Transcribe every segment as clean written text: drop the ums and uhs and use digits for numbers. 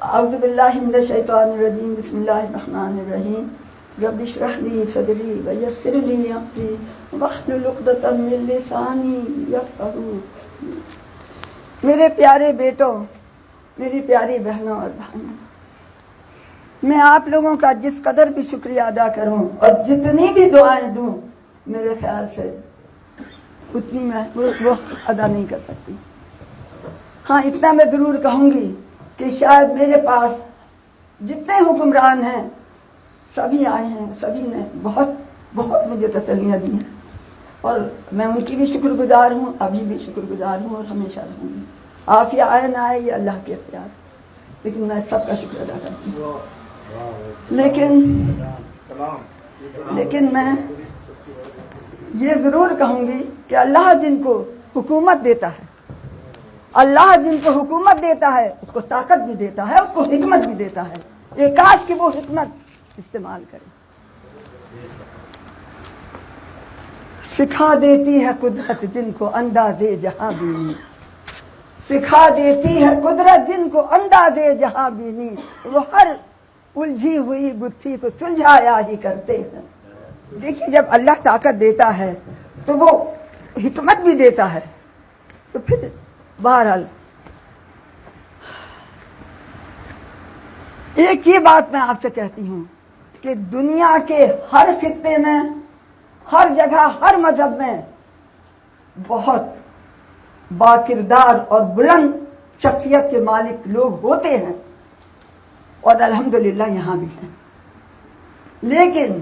اعوذ باللہ من الشیطان الرجیم بسم اللہ الرحمن الرحیم رب اشرح لی صدری ویسر لی امری واحلل عقدۃ من لسانی یفقہوا۔ میرے پیارے بیٹوں، میری پیاری بہنوں اور بھائیوں، میں آپ لوگوں کا جس قدر بھی شکریہ ادا کروں اور جتنی بھی دعائیں دوں، میرے خیال سے اتنی میں وہ ادا نہیں کر سکتی۔ ہاں، اتنا میں ضرور کہوں گی کہ شاید میرے پاس جتنے حکمران ہیں سبھی آئے ہیں، سبھی نے بہت بہت مجھے تسلیاں دی ہیں، اور میں ان کی بھی شکر گزار ہوں، ابھی بھی شکر گزار ہوں اور ہمیشہ رہوں گی۔ عافیہ آئے نہ آئے یہ اللہ کے اختیار، لیکن میں سب کا شکر ادا کرتی ہوں۔ لیکن میں یہ ضرور کہوں گی کہ اللہ جن کو حکومت دیتا ہے، اللہ جن کو حکومت دیتا ہے اس کو طاقت بھی دیتا ہے، اس کو حکمت بھی دیتا ہے۔ یہ کاش کہ وہ حکمت استعمال کرے۔ سکھا دیتی ہے قدرت جن کو اندازے جہاں بینی، سکھا دیتی ہے قدرت جن کو اندازے جہاں بینی، وہ ہر الجھی ہوئی گتھی کو سلجھایا ہی کرتے ہیں۔ دیکھیے، جب اللہ طاقت دیتا ہے تو وہ حکمت بھی دیتا ہے، تو پھر بہرحال ایک یہ بات میں آپ سے کہتی ہوں کہ دنیا کے ہر خطے میں، ہر جگہ، ہر مذہب میں بہت باکردار اور بلند شخصیت کے مالک لوگ ہوتے ہیں، اور الحمدللہ یہاں بھی ہیں۔ لیکن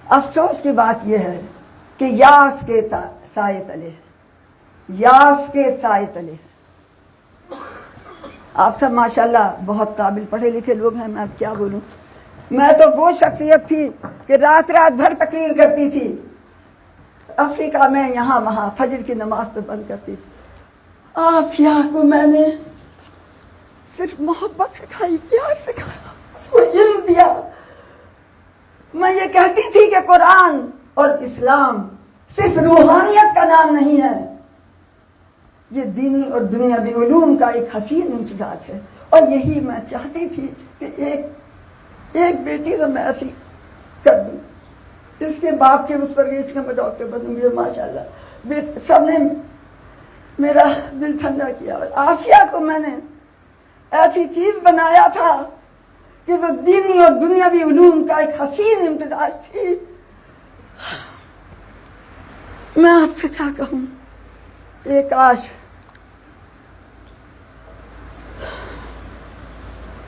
افسوس کی بات یہ ہے کہ یاس کے سائے تلے، یاس کے سائے تلے آپ سب ماشاءاللہ بہت قابل پڑھے لکھے لوگ ہیں، میں اب کیا بولوں۔ میں تو وہ شخصیت تھی کہ رات رات بھر تقریر کرتی تھی، افریقہ میں یہاں وہاں فجر کی نماز پہ بند کرتی تھی۔ عافیہ کو میں نے صرف محبت سکھائی، پیار سکھایا، اس کو علم دیا۔ میں یہ کہتی تھی کہ قرآن اور اسلام صرف روحانیت کا نام نہیں ہے، یہ دینی اور دنیاوی علوم کا ایک حسین امتزاج ہے۔ اور یہی میں چاہتی تھی کہ ایک بیٹی تو میں ایسی کر دوں، اس کے باپ کے اس پر گئی کہ میں ڈاکٹر بنوں گی، ماشاءاللہ سب نے میرا دل ٹھنڈا کیا۔ اور عافیہ کو میں نے ایسی چیز بنایا تھا کہ وہ دینی اور دنیاوی علوم کا ایک حسین امتزاج تھی۔ میں آپ سے کیا کہوں، ایک کاش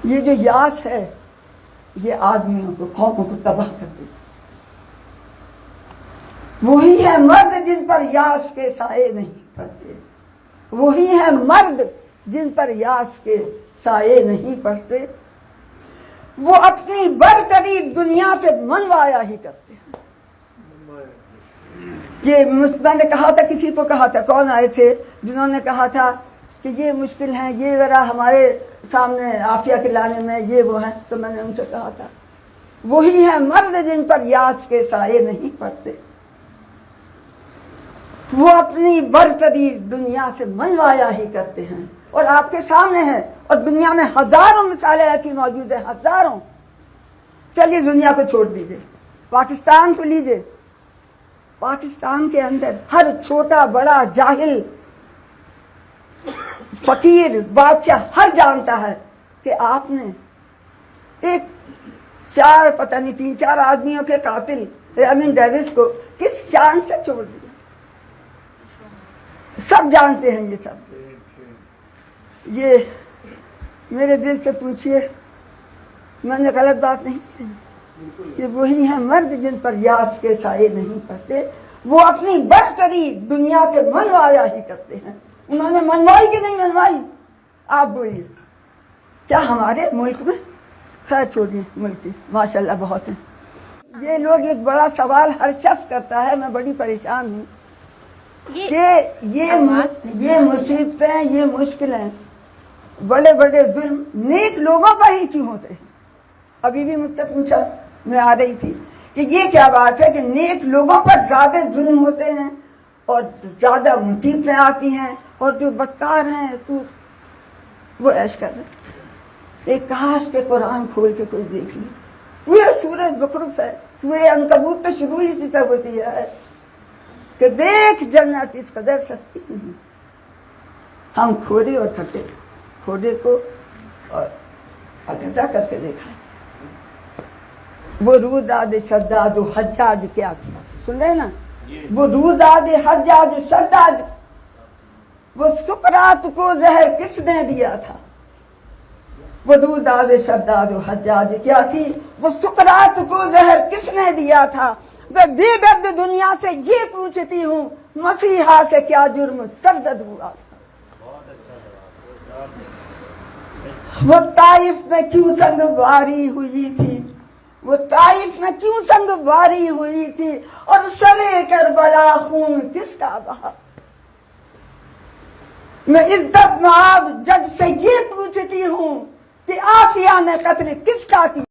یہ جو یاس ہے یہ آدمیوں کو، قوموں کو تباہ کر دیتی۔ وہی ہے مرد جن پر یاس کے سائے نہیں پڑتے، وہی ہے مرد جن پر یاس کے سائے نہیں پڑتے، وہ اپنی برتری دنیا سے منوایا ہی کرتے ہیں۔ یہ میں نے کہا تھا، کسی کو کہا تھا، کون آئے تھے جنہوں نے کہا تھا کہ یہ مشکل ہے، یہ ذرا ہمارے سامنے عافیہ کے لانے میں یہ وہ ہیں، تو میں نے ان سے کہا تھا وہی ہے مرد جن پر یاس کے سائے نہیں پڑتے، وہ اپنی برتری دنیا سے منوایا ہی کرتے ہیں۔ اور آپ کے سامنے ہے، اور دنیا میں ہزاروں مثالیں ایسی موجود ہیں، ہزاروں۔ چلیے دنیا کو چھوڑ دیجیے، پاکستان کو لیجیے، پاکستان کے اندر ہر چھوٹا بڑا جاہل فقیر بادشاہ ہر جانتا ہے کہ آپ نے ایک پتہ نہیں 3-4 آدمیوں کے قاتل ریمن ڈیوس کو کس شان سے چھوڑ دیا۔ سب جانتے ہیں، یہ سب۔ یہ میرے دل سے پوچھئے، میں نے غلط بات نہیں کی کہ وہی ہیں مرد جن پر یاس کے سائے نہیں پڑتے، وہ اپنی برتری دنیا سے منوایا ہی کرتے ہیں۔ انہوں نے منوائی کہ نہیں منوائی؟ آپ بولیے، کیا ہمارے ملک میں؟ خیر چھوڑیے، ملک کی ماشاءاللہ بہت ہیں۔ یہ لوگ ایک بڑا سوال ہر شخص کرتا ہے، میں بڑی پریشان ہوں کہ یہ مصیبتیں، یہ مشکلیں، بڑے بڑے ظلم نیک لوگوں پر ہی کیوں ہوتے ہیں؟ ابھی بھی مجھ سے پوچھا، میں آ رہی تھی کہ یہ کیا بات ہے کہ نیک لوگوں پر زیادہ ظلم ہوتے ہیں اور زیادہ مصیبتیں آتی ہیں، اور جو بدکار ہیں وہ عیش کر رہے. ایک کاش کے قرآن کھول کے کوئی دیکھ لے. پورے سورہ زخرف ہے, سورہ عنکبوت تو شروع ہی سے ہوتی ہے کہ دیکھ جنت اس قدر سستی نہیں. ہم کھوڑے اور کھٹے, کھوڑے کو اور اکٹھا کر کے دیکھا. وہ روداد شداد و حجاج کیا تھی, سن رہے نا, وہ روداد حجاج و شداد, وہ سقراط کو زہر کس نے دیا تھا؟ وہ روداد شداد و حجاج کیا تھی, وہ سقراط کو زہر کس نے دیا تھا؟ میں بے درد دنیا سے یہ پوچھتی ہوں, مسیحا سے کیا جرم سرزد ہوا تھا؟ وہ طائف میں کیوں سنگ باری ہوئی تھی, وہ طائف میں کیوں سنگ باری ہوئی تھی, اور سرے کربلا خون کس کا بہا؟ میں عزت مآب جج سے یہ پوچھتی ہوں کہ عافیہ نے قتل کس کا کیا؟